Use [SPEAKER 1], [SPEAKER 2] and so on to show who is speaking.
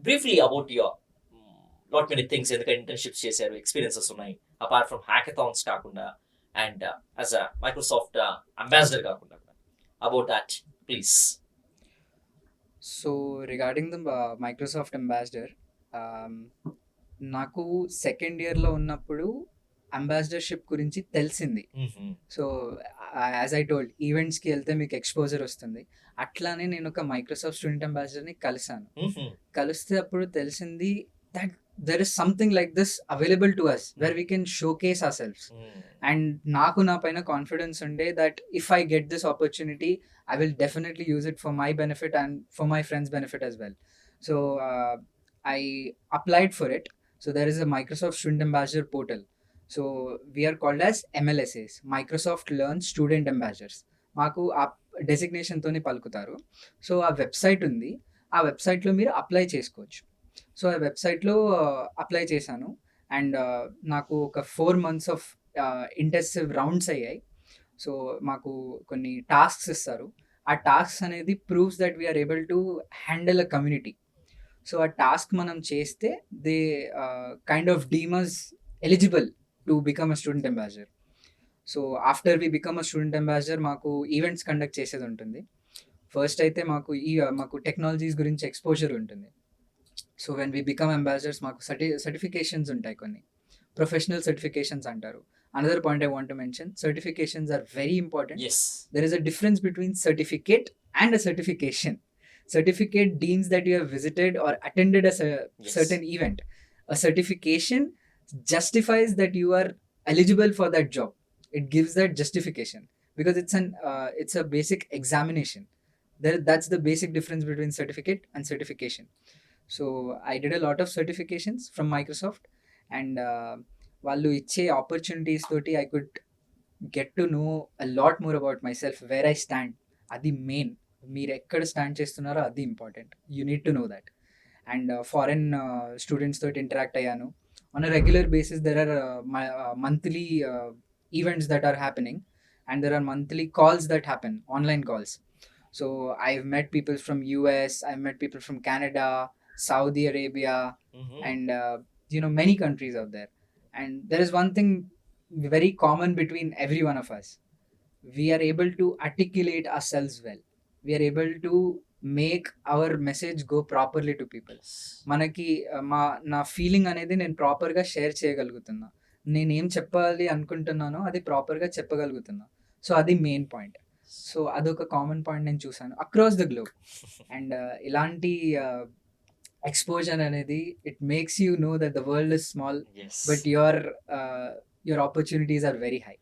[SPEAKER 1] Briefly about your not many things, ఎందుకంటే internships చేశారు, experiences ఉన్నాయి అపార్ట్ ఫ్రమ్ హ్యాకథాన్స్ కాకుండా, and as a Microsoft ambassador కాకుండా, about that please.
[SPEAKER 2] So regarding the Microsoft ambassador, నాకు second ఇయర్లో ఉన్నప్పుడు ambassadorship గురించి తెలిసింది. సో యాజ్ ఐ టోల్డ్, ఈవెంట్స్కి వెళ్తే మీకు ఎక్స్పోజర్ వస్తుంది. అట్లానే నేను ఒక మైక్రోసాఫ్ట్ స్టూడెంట్ అంబాసిడర్ని కలిసాను. కలిస్తే అప్పుడు తెలిసింది that there is something like this available to us where we can showcase ourselves. And నాకు నా పైన కాన్ఫిడెన్స్ ఉండే that if I get this opportunity I will definitely use it for my benefit and for my friends' benefit as well. So I applied for it. So there is a Microsoft Student Ambassador portal. So we are called as MLSAs, Microsoft Learn Student Ambassadors. మాకు ఆ డెసిగ్నేషన్తోనే పలుకుతారు. So ఆ website ఉంది, ఆ వెబ్సైట్లో మీరు apply చేసుకోవచ్చు. So ఆ వెబ్సైట్లో అప్లై చేశాను. అండ్ నాకు ఒక 4 months ఆఫ్ ఇంటెన్సివ్ రౌండ్స్ అయ్యాయి. సో మాకు కొన్ని టాస్క్స్ ఇస్తారు. ఆ టాస్క్స్ అనేది proves that we are able to handle a community. So ఆ టాస్క్ మనం చేస్తే they kind of deem us eligible to become a student ambassador. So after we become a student ambassador మాకు events conduct చేసేది ఉంటుంది. First అయితే మాకు technologies గురించి exposure ఉంటుంది. So when we become ambassadors మాకు సర్టిఫికేషన్స్ ఉంటాయి, కొన్ని ప్రొఫెషనల్ సర్టిఫికేషన్స్ అంటారు. Another point I want to mention, certifications are very important.
[SPEAKER 1] Yes.
[SPEAKER 2] There is a difference between certificate and a certification. Certificate deems that you have visited or attended a certain event. A certification justifies that you are eligible for that job. It gives that justification because it's a basic examination. That's the basic difference between certificate and certification. So I did a lot of certifications from Microsoft, and వాళ్ళు ఇచ్చే opportunities తోటి I could get to know a lot more about myself, where I stand. అది main. మీరు ఎక్కడ stand చేస్తున్నారో అది important. You need to know that. And foreign students తోటి interact అయ్యాను on a regular basis. There are monthly events that are happening, and there are monthly calls that happen, online calls. So I've met people from US, I've met people from Canada, Saudi Arabia, and many countries out there. And there is one thing very common between every one of us. We are able to articulate ourselves well. We are able to make our message go properly to people. మనకి నా feeling అనేది నేను ప్రాపర్గా share చేయగలుగుతున్నా. నేనేం చెప్పాలి అనుకుంటున్నానో అది ప్రాపర్గా చెప్పగలుగుతున్నా. So అది మెయిన్ పాయింట్. సో అదొక కామన్ పాయింట్ నేను చూసాను అక్రాస్ ద గ్లోబ్. అండ్ ఇలాంటి exposure అనేది it makes you know that the world is small.
[SPEAKER 1] Yes.
[SPEAKER 2] But your opportunities are very high.